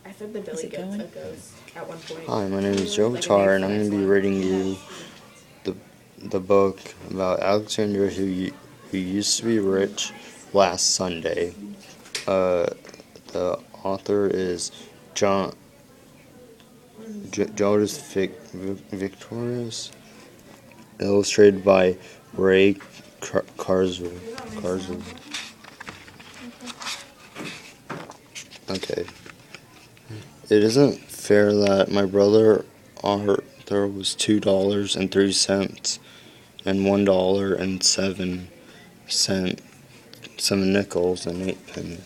I said the Billy Goat's a ghost at one point. Hi, my name is Joe Tar, and I'm going to be reading you the book about Alexander who used to be rich last Sunday. The author is Jonas Victorious, illustrated by Ray Carzul. Okay. It isn't fair that my brother Arthur was $2.03 and $1.07, 7 nickels and 8 pennies.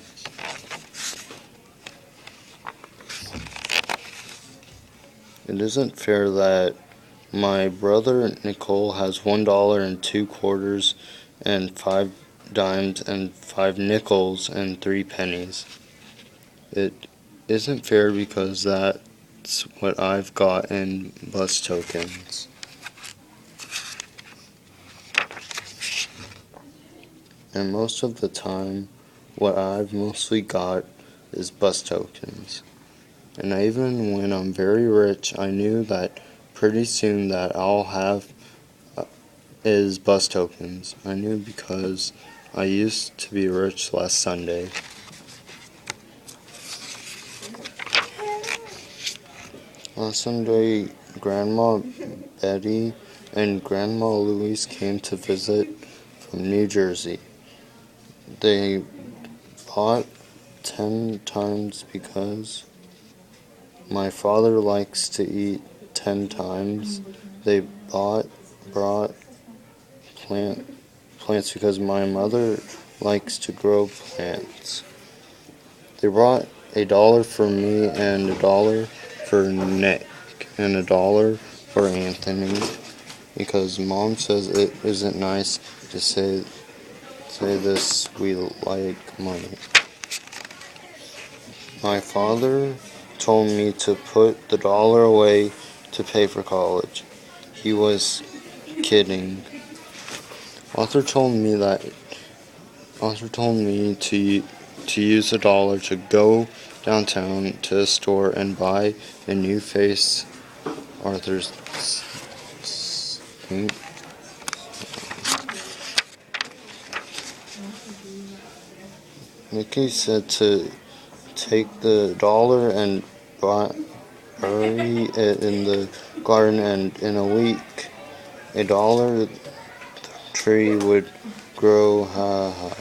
It isn't fair that my brother Nicole has $1.02 and 5 dimes and 5 nickels and 3 pennies. It isn't fair because that's what I've got in bus tokens. And most of the time, what I've mostly got is bus tokens. And even when I'm very rich, I knew that pretty soon that I'll have is bus tokens. I knew because I used to be rich last Sunday. Last Sunday, Grandma Betty and Grandma Louise came to visit from New Jersey. They bought 10 times because my father likes to eat 10 times. They brought plants because my mother likes to grow plants. They brought $1 for me and $1 for Nick and $1 for Anthony because Mom says it isn't nice to say this, we like money. My father told me to put the $1 away to pay for college. He was kidding. Arthur told me to use $1 to go downtown to the store and buy a new face. Arthur's Nikki said to take the $1 and bury it in the garden, and in a week, $1 tree would grow high.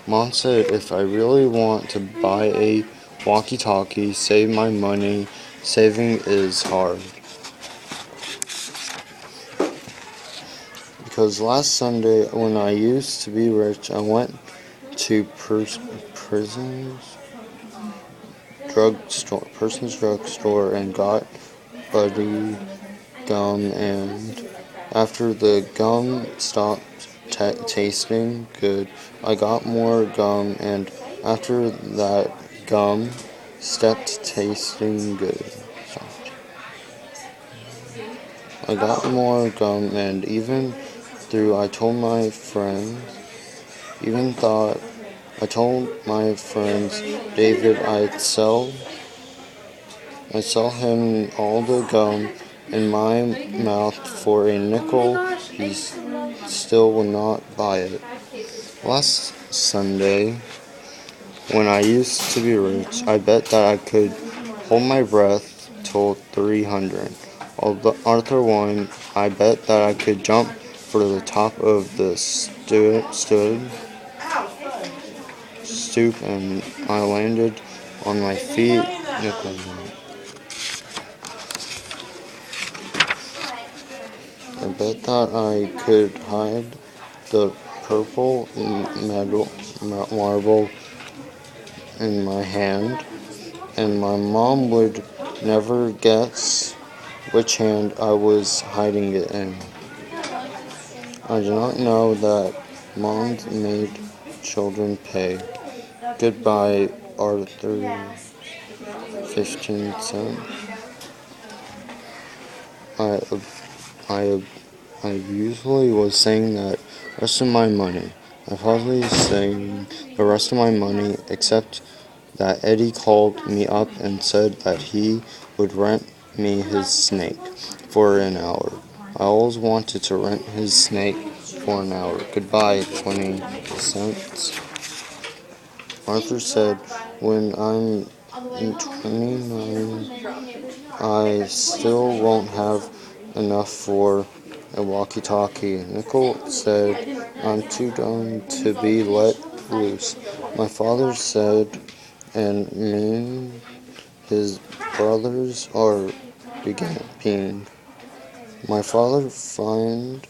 Mom said if I really want to buy a walkie-talkie, save my money, saving is hard. Because last Sunday, when I used to be rich, I went to Person's drugstore and got Buddy gum, and after the gum stopped tasting good, I got more gum, and after that gum stopped tasting good, I got more gum, and I told my friends David I'd sell him all the gum in my mouth for a nickel. He still would not buy it. Last Sunday, when I used to be rich, I bet that I could hold my breath till 300. Although Arthur won, I bet that I could jump for the top of the stoop, and I landed on my feet. I bet that I could hide the purple marble in my hand, and my mom would never guess which hand I was hiding it in. I do not know that moms made children pay. Goodbye, Arthur. 15 cents. I usually was saying that rest of my money. I probably saying the rest of my money except that Eddie called me up and said that he would rent me his snake for an hour. I always wanted to rent his snake for an hour. Goodbye, 20 cents. Arthur said, when I'm 29, I still won't have enough for a walkie-talkie. Nickel said, I'm too dumb to be let loose. My father said, and me and his brothers are being. My father fined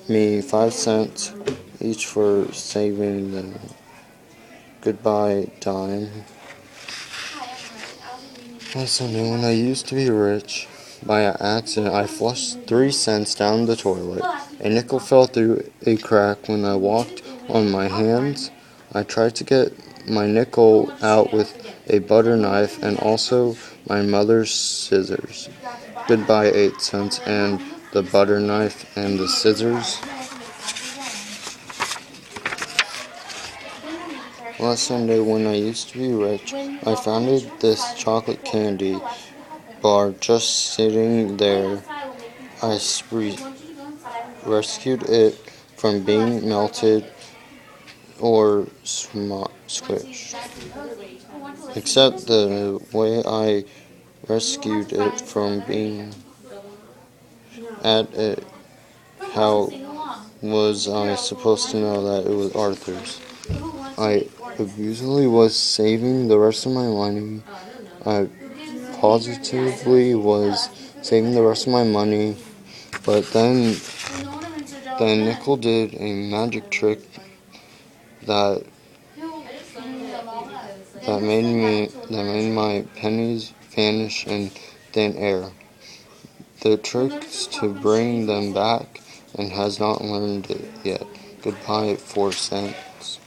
me 5 cents each for saving them. Goodbye, dime. Listen, when I used to be rich, by accident I flushed 3 cents down the toilet. A nickel fell through a crack when I walked on my hands. I tried to get my nickel out with a butter knife and also my mother's scissors. Goodbye, 8 cents and the butter knife and the scissors. Last Sunday, when I used to be rich, I found this chocolate candy bar just sitting there. I rescued it from being melted or squished. Except the way I rescued it from being at it, how was I supposed to know that it was Arthur's? I abusively was saving the rest of my money. I positively was saving the rest of my money, but then nickel did a magic trick that made my pennies vanish in thin air. The trick's to bring them back and has not learned it yet. Goodbye, 4 cents.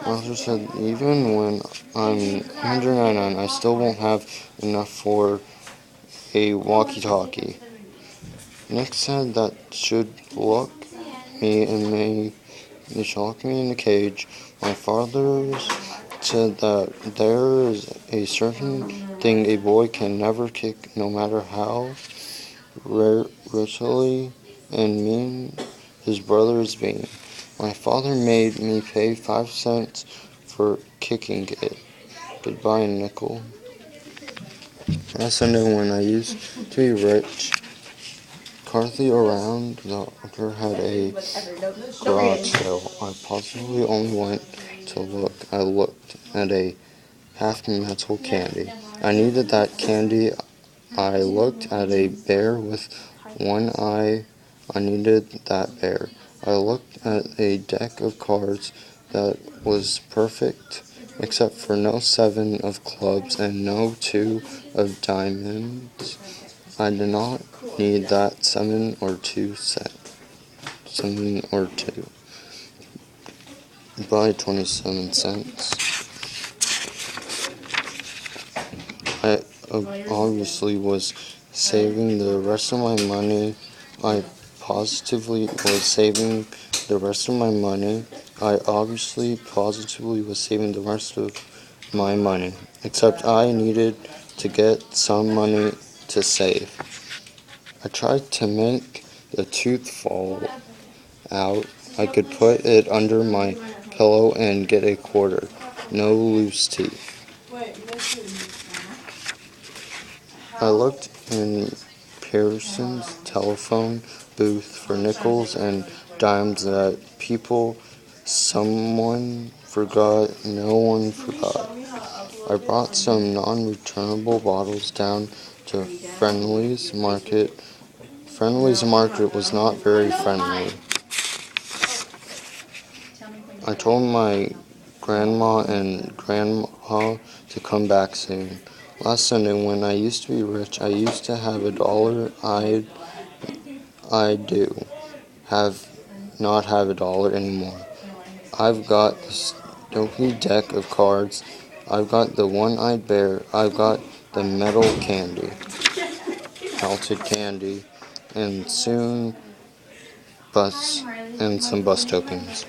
Arthur said, even when I'm 199, I still won't have enough for a walkie-talkie. Nick said that should lock me in a cage. My father said that there is a certain thing a boy can never kick, no matter how richly and mean his brother is being. My father made me pay 5 cents for kicking it. Goodbye, nickel. Last Sunday, when I used to be rich, Carthy around the doctor had a garage sale. I positively only went to look. I looked at a half metal candy. I needed that candy. I looked at a bear with one eye. I needed that bear. I looked at a deck of cards that was perfect, except for no 7 of clubs and no 2 of diamonds. I did not need that 7 or 2 set. 7 or 2. By 27 cents. I obviously was saving the rest of my money. I positively was saving the rest of my money. I obviously positively was saving the rest of my money. Except I needed to get some money to save. I tried to make the tooth fall out. I could put it under my pillow and get a quarter. No loose teeth. I looked in Pearson's telephone booth for nickels and dimes that someone forgot, no one forgot. I brought some non-returnable bottles down to Friendly's Market. Friendly's Market was not very friendly. I told my grandma and grandpa to come back soon. Last Sunday, when I used to be rich, I used to have $1. I do not have $1 anymore. I've got this dopey deck of cards. I've got the one-eyed bear. I've got the melted candy, and soon bus and some bus tokens.